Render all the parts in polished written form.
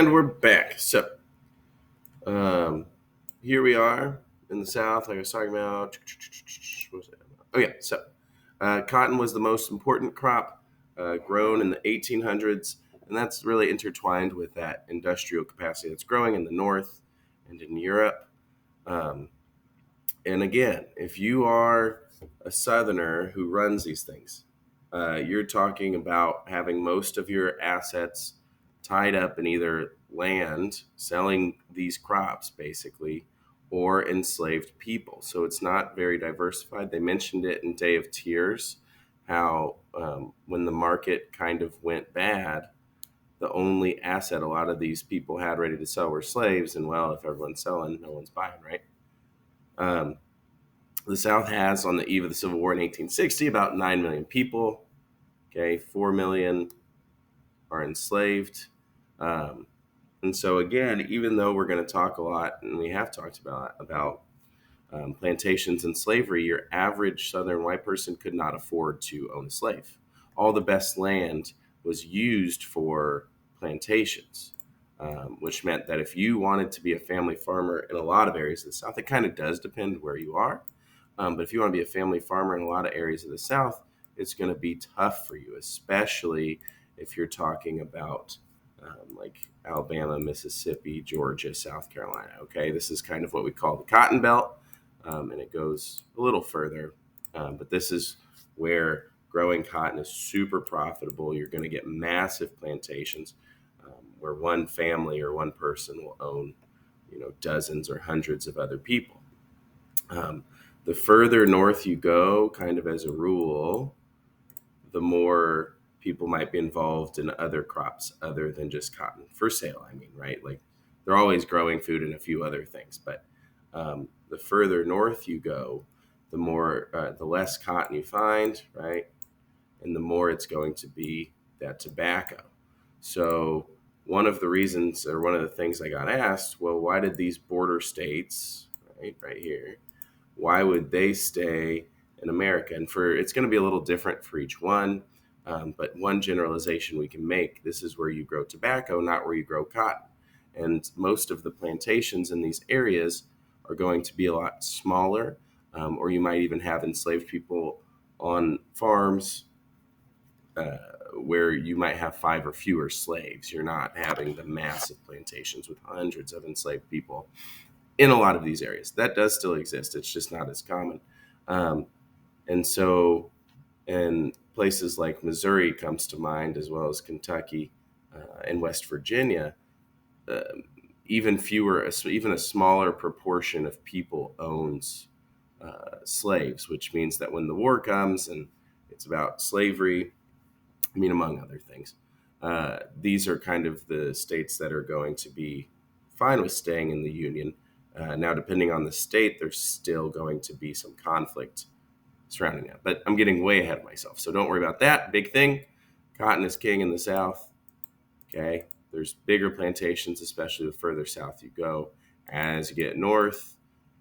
And we're back. So, um, here we are in the South, like I was talking about. What was it? Oh, yeah. So, cotton was the most important crop grown in the 1800s, and that's really intertwined with that industrial capacity that's growing in the North and in Europe. Um, and again, if you are a Southerner who runs these things, you're talking about having most of your assets tied up in either land, selling these crops basically, or enslaved people. So it's not very diversified. They mentioned it in Day of Tears, how when the market kind of went bad, the only asset a lot of these people had ready to sell were slaves. And well, if everyone's selling, no one's buying, right? Um, the South has, on the eve of the Civil War in 1860, about 9 million people. Okay, 4 million are enslaved. Um, and so, again, even though we're going to talk a lot, and we have talked about plantations and slavery, your average Southern white person could not afford to own a slave. All the best land was used for plantations, which meant that if you wanted to be a family farmer in a lot of areas of the South, it kind of does depend where you are. But if you want to be a family farmer in a lot of areas of the South, it's going to be tough for you, especially if you're talking about like Alabama, Mississippi, Georgia, South Carolina. Okay, this is kind of what we call the Cotton Belt, and it goes a little further. But this is where growing cotton is super profitable. You're going to get massive plantations where one family or one person will own, dozens or hundreds of other people. Um, the further north you go, kind of as a rule, the more people might be involved in other crops other than just cotton for sale. I mean, right? Like they're always growing food and a few other things, but the further north you go, the less cotton you find, right? And the more it's going to be that tobacco. So one of the reasons, or one of the things I got asked, well, why did these border states, right here, why would they stay in America? And it's going to be a little different for each one. But one generalization we can make, this is where you grow tobacco, not where you grow cotton. And most of the plantations in these areas are going to be a lot smaller, or you might even have enslaved people on farms where you might have 5 or fewer slaves. You're not having the massive plantations with hundreds of enslaved people in a lot of these areas. That does still exist. It's just not as common. Um, and so, and places like Missouri comes to mind, as well as Kentucky and West Virginia. Uh, even a smaller proportion of people owns slaves, which means that when the war comes and it's about slavery, I mean, among other things, these are kind of the states that are going to be fine with staying in the Union. Now, depending on the state, there's still going to be some conflict surrounding that. But I'm getting way ahead of myself. So don't worry about that. Big thing, cotton is king in the South. Okay. There's bigger plantations, especially the further south you go. As you get north,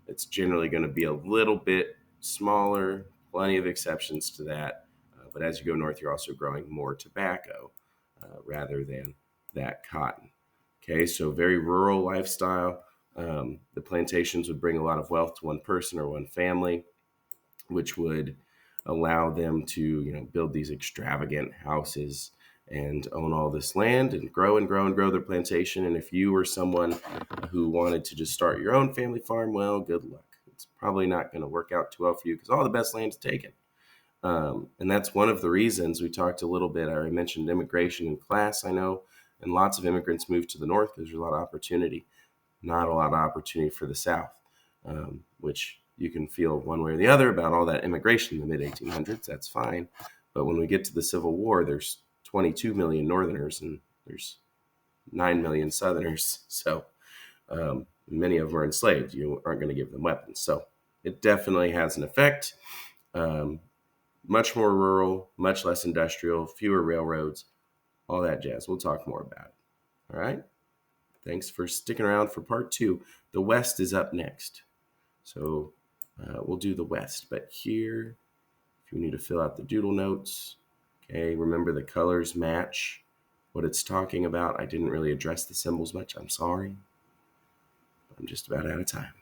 it's generally going to be a little bit smaller, plenty of exceptions to that. But as you go north, you're also growing more tobacco rather than that cotton. Okay, so very rural lifestyle. The plantations would bring a lot of wealth to one person or one family, which would allow them to, build these extravagant houses and own all this land and grow and grow and grow their plantation. And if you were someone who wanted to just start your own family farm, well, good luck. It's probably not going to work out too well for you because all the best land is taken. And that's one of the reasons we talked a little bit. I mentioned immigration in class, I know, and lots of immigrants move to the north because there's a lot of opportunity, not a lot of opportunity for the South, which you can feel one way or the other about all that immigration in the mid 1800s. That's fine. But when we get to the Civil War, there's 22 million Northerners and there's 9 million Southerners. So many of them are enslaved. You aren't going to give them weapons. So it definitely has an effect. Much more rural, much less industrial, fewer railroads, all that jazz. We'll talk more about it. All right. Thanks for sticking around for part 2. The West is up next. So we'll do the West. But here, if you need to fill out the doodle notes, okay, remember the colors match what it's talking about. I didn't really address the symbols much. I'm sorry. I'm just about out of time.